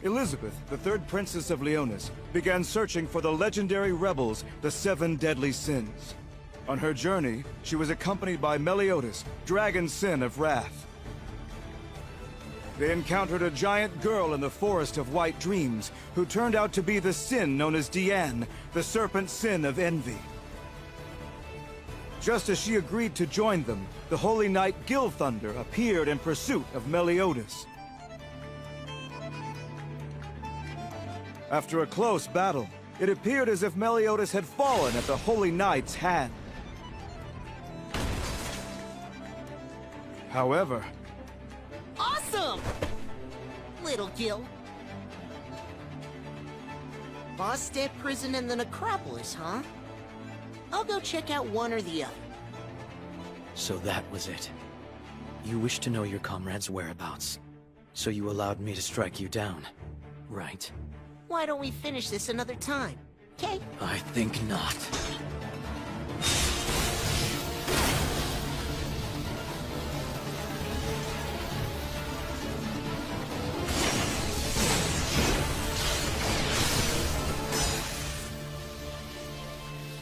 Elizabeth, the third princess of Leonis, began searching for the legendary rebels, the Seven Deadly Sins. On her journey, she was accompanied by Meliodas, dragon sin of wrath. They encountered a giant girl in the Forest of White Dreams, who turned out to be the sin known as Diane, the serpent sin of envy. Just as she agreed to join them, the holy knight Gilthunder appeared in pursuit of Meliodas. After a close battle, it appeared as if Meliodas had fallen at the holy knight's hand. However... Awesome! Little Gil. Bosstead Prison and the Necropolis, huh? I'll go check out one or the other. So that was it. You wished to know your comrade's whereabouts. So you allowed me to strike you down, right? Why don't we finish this another time, okay? I think not.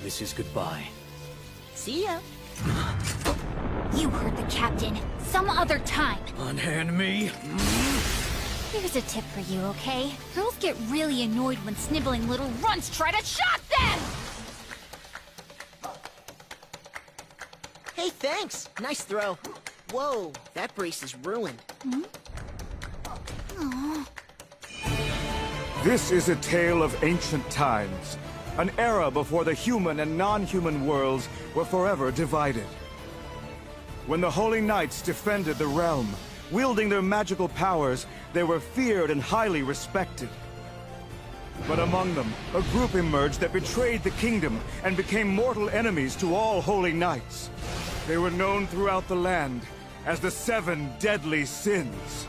This is goodbye. See ya. You heard the captain. Some other time. Unhand me. Here's a tip for you, okay? Girls get really annoyed when sniveling little runts try to shock them! Hey, thanks. Nice throw. Whoa, that brace is ruined. This is a tale of ancient times. An era before the human and non-human worlds were forever divided. When the Holy Knights defended the realm, wielding their magical powers, they were feared and highly respected. But among them, a group emerged that betrayed the kingdom and became mortal enemies to all Holy Knights. They were known throughout the land as the Seven Deadly Sins.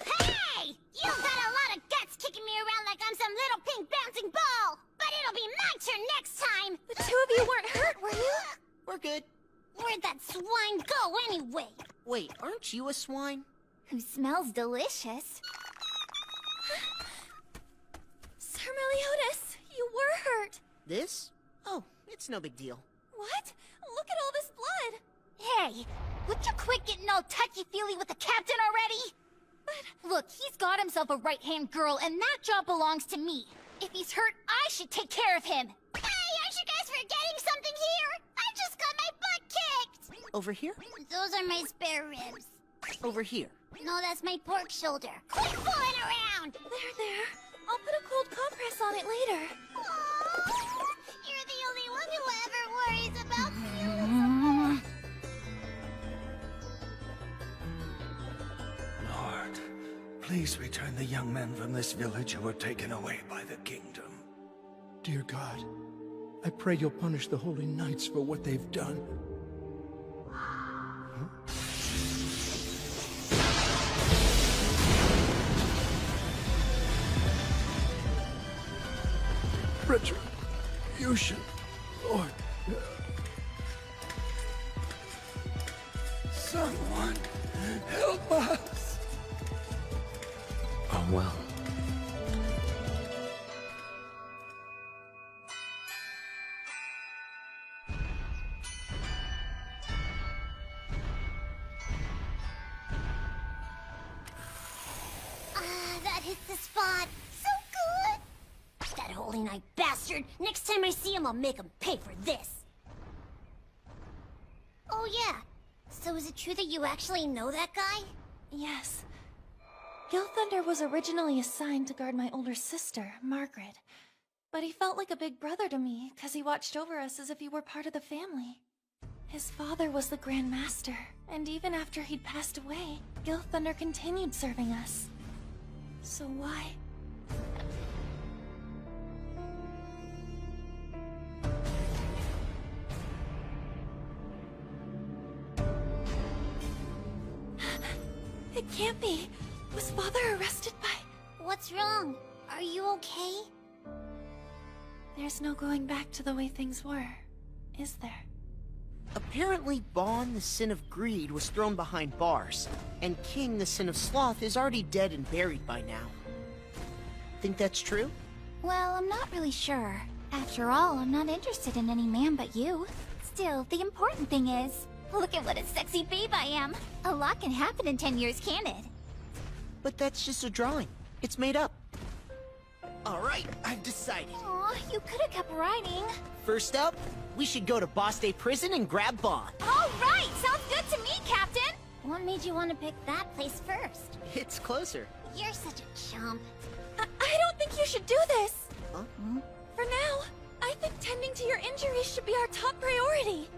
Hey! You've got a lot of guts kicking me around like I'm some little pink bouncing ball! But it'll be my turn next time! The two of you weren't hurt, were you? We're good. Where'd that swine go anyway? Wait, aren't you a swine? Who smells delicious. Sir Meliodas, you were hurt. This? Oh, it's no big deal. What? Look at all this blood. Hey, would you quit getting all touchy-feely with the captain already? Look, he's got himself a right-hand girl, and that job belongs to me. If he's hurt, I should take care of him. Hey, aren't you guys forgetting something here? I just got my butt kicked! Over here? Those are my spare ribs. Over here. No, that's my pork shoulder. Quit fooling around! There. I'll put a cold compress on it later. Aww, you're the only one who ever worries about me. Lord, please return the young men from this village who were taken away by the kingdom. Dear God, I pray you'll punish the Holy Knights for what they've done. Retribution, Lord. Someone help us! Oh well. That hits the spot. So good. That Holy Knight bastard. Next time I see him, I'll make him pay for this. Oh, yeah. So is it true that you actually know that guy? Yes. Gilthunder was originally assigned to guard my older sister, Margaret. But he felt like a big brother to me, because he watched over us as if he were part of the family. His father was the Grand Master, and even after he'd passed away, Gilthunder continued serving us. So why? It can't be. Was Father arrested by... What's wrong? Are you okay? There's no going back to the way things were, is there? Apparently, Bon, the sin of greed, was thrown behind bars, and King, the sin of sloth, is already dead and buried by now. Think that's true? Well, I'm not really sure. After all, I'm not interested in any man but you. Still, the important thing is, look at what a sexy babe I am. A lot can happen in 10 years, can it? But that's just a drawing. It's made up. Alright, I've decided. Aw, you could have kept writing. First up, we should go to Boss Day Prison and grab Bon. All right, sounds good to me, Captain. What made you want to pick that place first? It's closer. You're such a chump. I don't think you should do this! Huh? For now, I think tending to your injuries should be our top priority.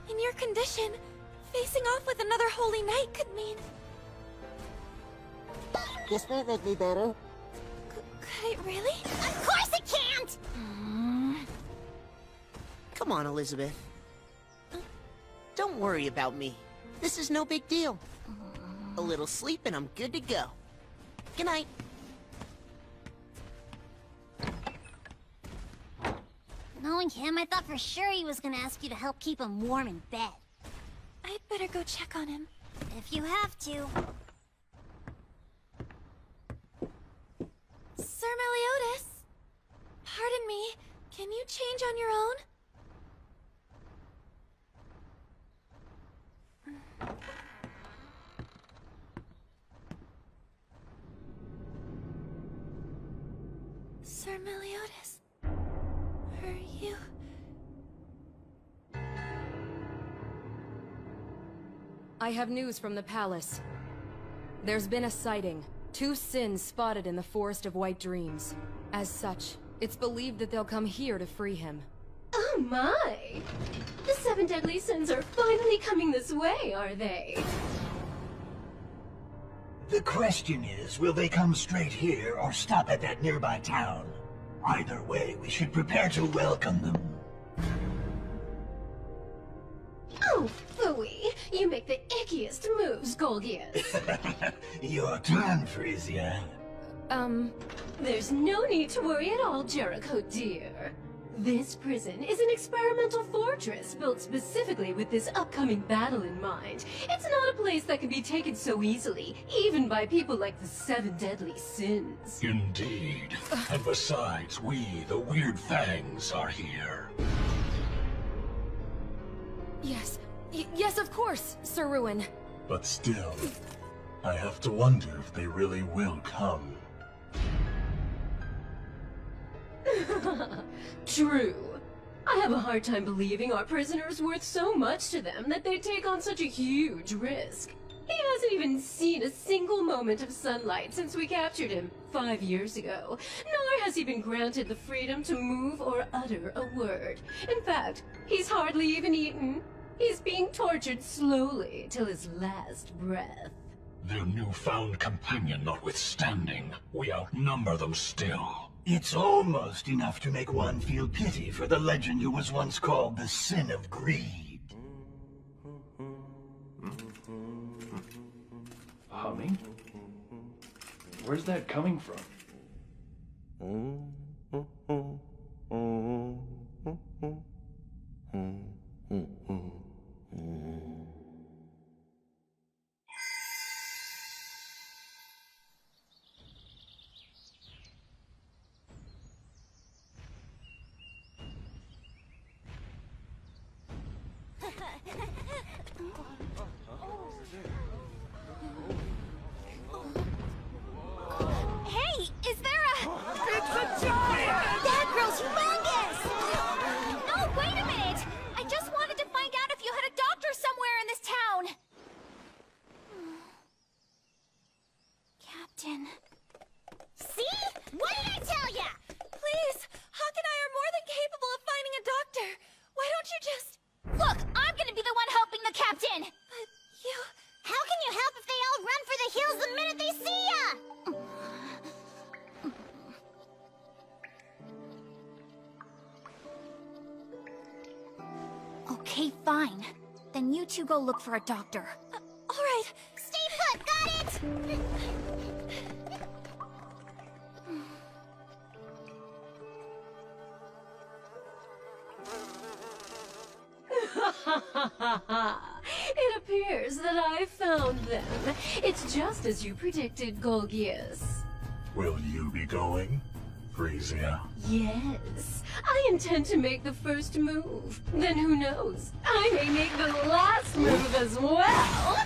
In your condition, facing off with another holy knight could mean... This might make me better. Could it really? Of course it can't! Come on, Elizabeth. Don't worry about me. This is no big deal. A little sleep and I'm good to go. Good night. Knowing him, I thought for sure he was gonna ask you to help keep him warm in bed. I'd better go check on him. If you have to. Sir Meliodas? Pardon me, can you change on your own? Sir Meliodas, are you... I have news from the palace. There's been a sighting. 2 sins spotted in the Forest of White Dreams. As such, it's believed that they'll come here to free him. Oh my! The 7 deadly sins are finally coming this way, are they? The question is, will they come straight here or stop at that nearby town? Either way, we should prepare to welcome them. Oh, phooey! You make the ickiest moves, Golgius. Your turn, Frisia. There's no need to worry at all, Jericho dear. This prison is an experimental fortress built specifically with this upcoming battle in mind. It's not a place that can be taken so easily, even by people like the 7 deadly sins. Indeed. And besides, we, the Weird Fangs, are here. Yes. Yes, of course, Sir Ruin. But still, I have to wonder if they really will come. True. I have a hard time believing our prisoner's worth so much to them that they'd take on such a huge risk. He hasn't even seen a single moment of sunlight since we captured him 5 years ago, nor has he been granted the freedom to move or utter a word. In fact, he's hardly even eaten. He's being tortured slowly till his last breath. Their newfound companion notwithstanding, we outnumber them still. It's almost enough to make one feel pity for the legend who was once called the Sin of Greed. Humming? Where's that coming from? Hey, is there a... It's a giant! That girl's humongous! No, wait a minute! I just wanted to find out if you had a doctor somewhere in this town! Captain... See? What did I tell ya? Please, Hawk and I are more than capable of finding a doctor. Why don't you just... Look, I'm gonna be the one helping the captain! But you... How can you help if they all run for the hills the minute they see ya? Okay, fine. Then you two go look for a doctor. all right. Stay put, got it? It appears that I found them. It's just as you predicted, Golgius. Will you be going, Frisia? Yes, I intend to make the first move. Then who knows? I may make the last move as well!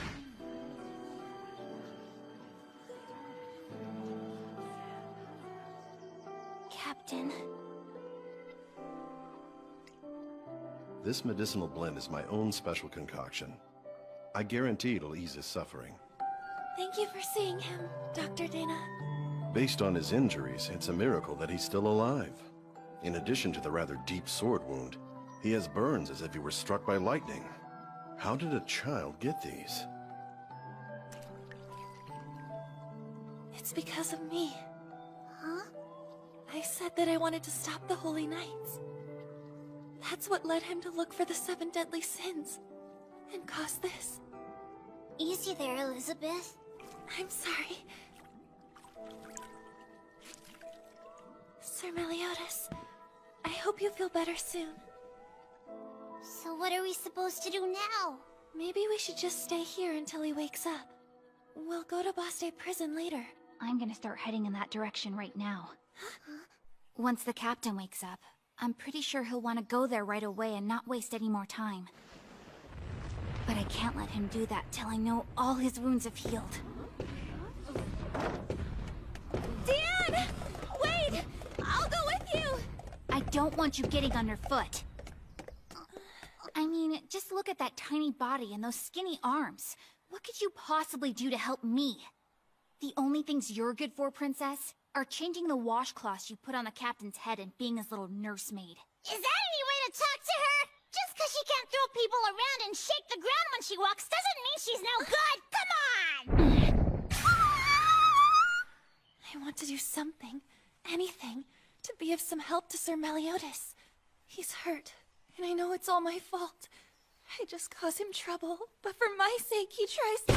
Captain. This medicinal blend is my own special concoction. I guarantee it'll ease his suffering. Thank you for seeing him, Dr. Dana. Based on his injuries, it's a miracle that he's still alive. In addition to the rather deep sword wound, he has burns as if he were struck by lightning. How did a child get these? It's because of me. Huh? I said that I wanted to stop the Holy Knights. That's what led him to look for the 7 deadly sins. And caused this. Easy there, Elizabeth. I'm sorry. Sir Meliodas, I hope you feel better soon. So what are we supposed to do now? Maybe we should just stay here until he wakes up. We'll go to Baste prison later. I'm gonna start heading in that direction right now. Once the captain wakes up, I'm pretty sure he'll want to go there right away and not waste any more time. But I can't let him do that till I know all his wounds have healed. Dan! Wait! I'll go with you! I don't want you getting underfoot. I mean, just look at that tiny body and those skinny arms. What could you possibly do to help me? The only things you're good for, Princess, are changing the washcloths you put on the captain's head and being his little nursemaid. Is that any way to talk to her? Just because she can't throw people around and shake the ground when she walks doesn't mean she's no good! Come on! I want to do something, anything, to be of some help to Sir Meliodas. He's hurt, and I know it's all my fault. I just cause him trouble, but for my sake he tries to...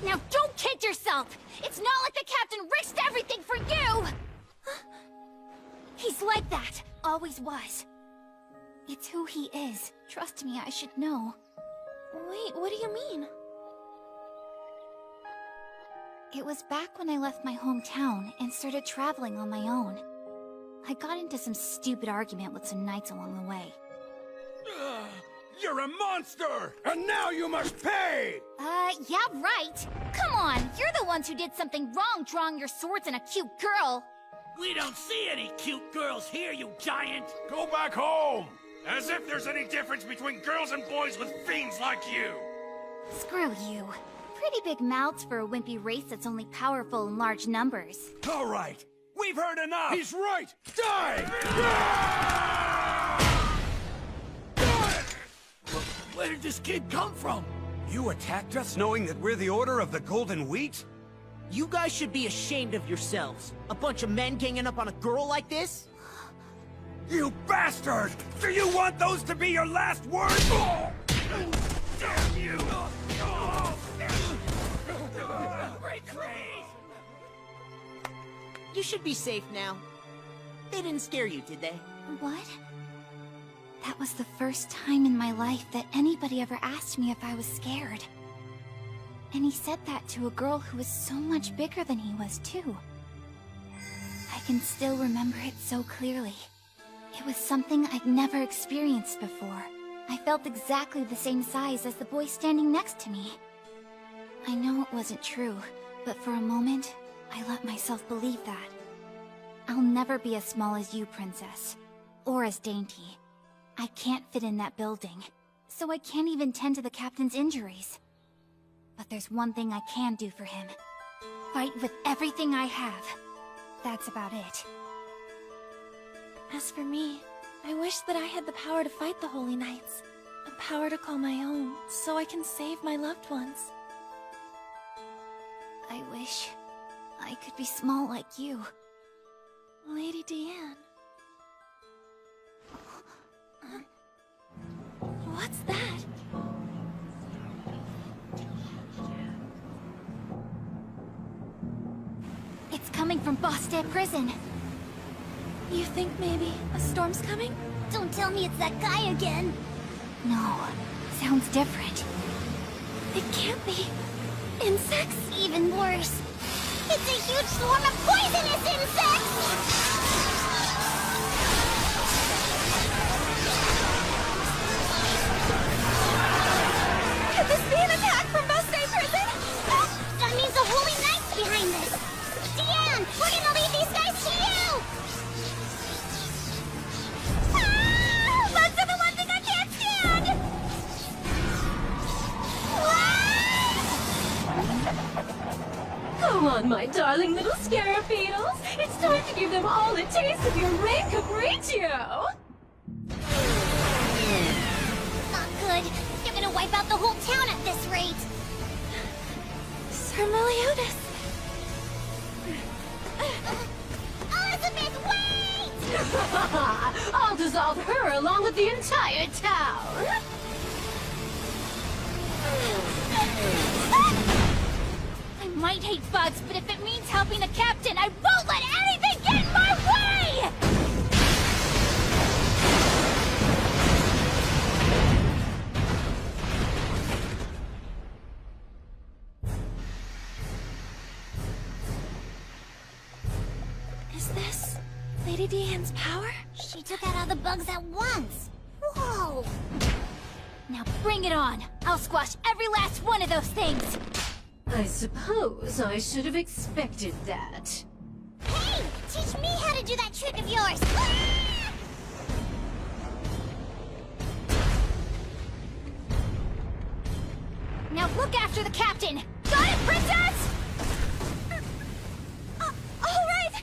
Now don't kid yourself! It's not like the captain risked everything for you! He's like that, always was. It's who he is. Trust me, I should know. Wait, what do you mean? It was back when I left my hometown and started traveling on my own. I got into some stupid argument with some knights along the way. You're a monster! And now you must pay! Yeah, right. Come on, you're the ones who did something wrong drawing your swords on a cute girl. We don't see any cute girls here, you giant! Go back home! As if there's any difference between girls and boys with fiends like you! Screw you. Pretty big mouths for a wimpy race that's only powerful in large numbers. All right, we've heard enough! He's right! Die! Where did this kid come from? You attacked us knowing that we're the Order of the Golden Wheat? You guys should be ashamed of yourselves. A bunch of men ganging up on a girl like this? You bastard! Do you want those to be your last words? Oh! Damn you! You should be safe now. They didn't scare you, did they? What? That was the first time in my life that anybody ever asked me if I was scared. And he said that to a girl who was so much bigger than he was, too. I can still remember it so clearly. It was something I'd never experienced before. I felt exactly the same size as the boy standing next to me. I know it wasn't true, but for a moment, I let myself believe that. I'll never be as small as you, Princess. Or as dainty. I can't fit in that building, so I can't even tend to the captain's injuries. But there's one thing I can do for him. Fight with everything I have. That's about it. As for me, I wish that I had the power to fight the Holy Knights. A power to call my own, so I can save my loved ones. I wish I could be small like you. Lady Diane. What's that? It's coming from Baste prison. You think maybe a storm's coming? Don't tell me it's that guy again! No, sounds different. It can't be. Insects? Even worse. It's a huge swarm of poisonous insects! Could this be an attack from Bastet Prison? That means the Holy Knight's behind this! Diane, we're gonna leave these guys to you! Bugs are the one thing I can't stand! Come on, my darling little scarab beetles. It's time to give them all a taste of your rank capriccio. Not good. You're gonna wipe out the whole town at this rate. Sir Meliodas. Elizabeth, wait! I'll dissolve her along with the entire town. I might hate bugs, but if it means helping the captain, I won't let anything get in my way! Is this Lady Diane's power? She took out all the bugs at once. Whoa! Now bring it on! I'll squash every last one of those things! I suppose I should have expected that. Hey! Teach me how to do that trick of yours! Now look after the captain! Got it, princess? All right!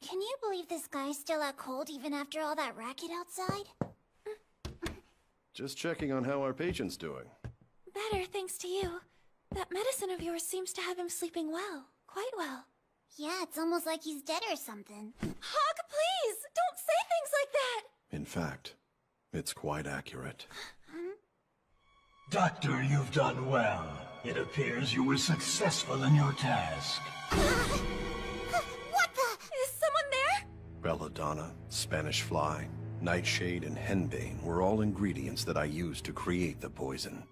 Can you believe this guy's still out cold even after all that racket outside? Just checking on how our patient's doing. Better, thanks to you. That medicine of yours seems to have him sleeping well. Quite well. Yeah, it's almost like he's dead or something. Hawk, please! Don't say things like that! In fact, it's quite accurate. Doctor, you've done well. It appears you were successful in your task. What the? Is someone there? Belladonna, Spanish fly, nightshade, and henbane were all ingredients that I used to create the poison.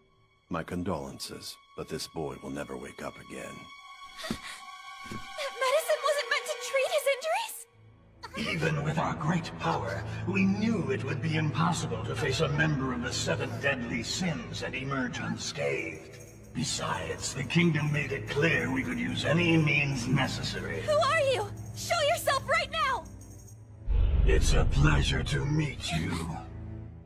My condolences, but this boy will never wake up again. That medicine wasn't meant to treat his injuries? Even with our great power, we knew it would be impossible to face a member of the 7 deadly sins and emerge unscathed. Besides, the kingdom made it clear we could use any means necessary. Who are you? Show yourself right now! It's a pleasure to meet you.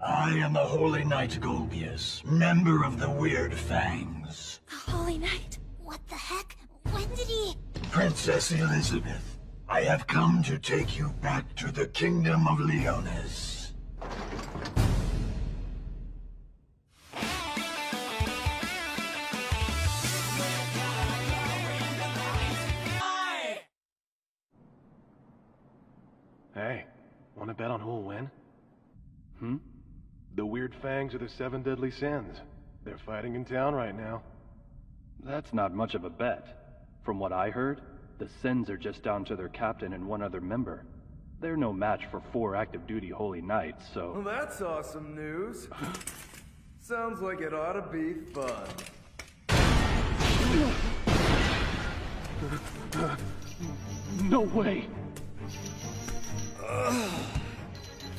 I am the Holy Knight Golgius, member of the Weird Fangs. The Holy Knight. What the heck? When did he... Princess Elizabeth, I have come to take you back to the Kingdom of Leonis. Hey, wanna bet on who'll win? The Weird Fangs are the 7 deadly sins. They're fighting in town right now. That's not much of a bet. From what I heard, the Sins are just down to their captain and one other member. They're no match for 4 active duty Holy Knights, so... Well, that's awesome news. Sounds like it ought to be fun. No way!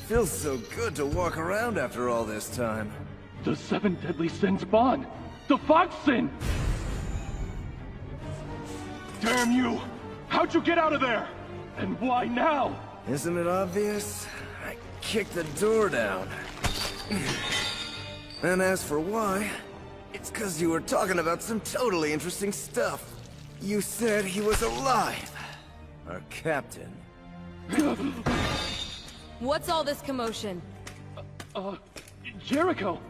Feels so good to walk around after all this time. The 7 deadly sins spawn! The Fox Sin! Damn you! How'd you get out of there? And why now? Isn't it obvious? I kicked the door down. And as for why, it's 'cause you were talking about some totally interesting stuff. You said he was alive. Our captain. What's all this commotion? Jericho!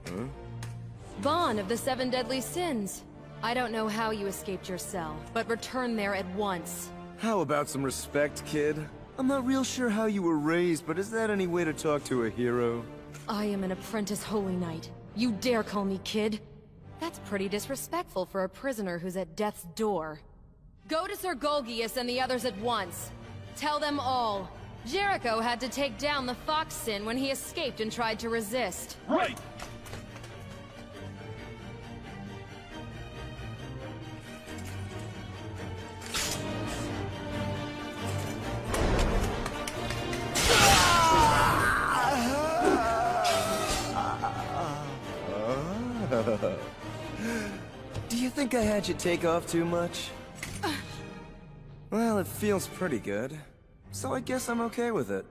Huh? Vaughn of the 7 deadly sins. I don't know how you escaped your cell, but return there at once. How about some respect, kid? I'm not real sure how you were raised, but is that any way to talk to a hero? I am an apprentice Holy Knight. You dare call me kid? That's pretty disrespectful for a prisoner who's at death's door. Go to Sir Golgius and the others at once. Tell them all. Jericho had to take down the Fox Sin when he escaped and tried to resist. Right! Do you think I had you take off too much? Well, it feels pretty good. So I guess I'm okay with it.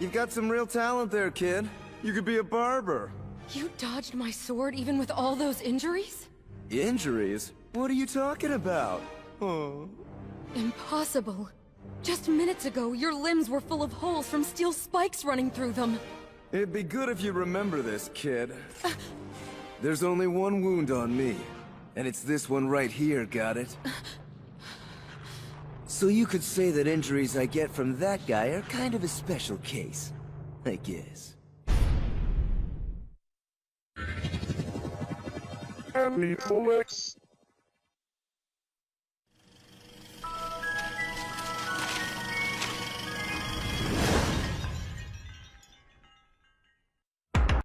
You've got some real talent there, kid. You could be a barber. You dodged my sword even with all those injuries? Injuries? What are you talking about? Oh. Impossible. Just minutes ago, your limbs were full of holes from steel spikes running through them. It'd be good if you remember this, kid. There's only one wound on me, and it's this one right here, got it? So you could say that injuries I get from that guy are kind of a special case, I guess. Andy collects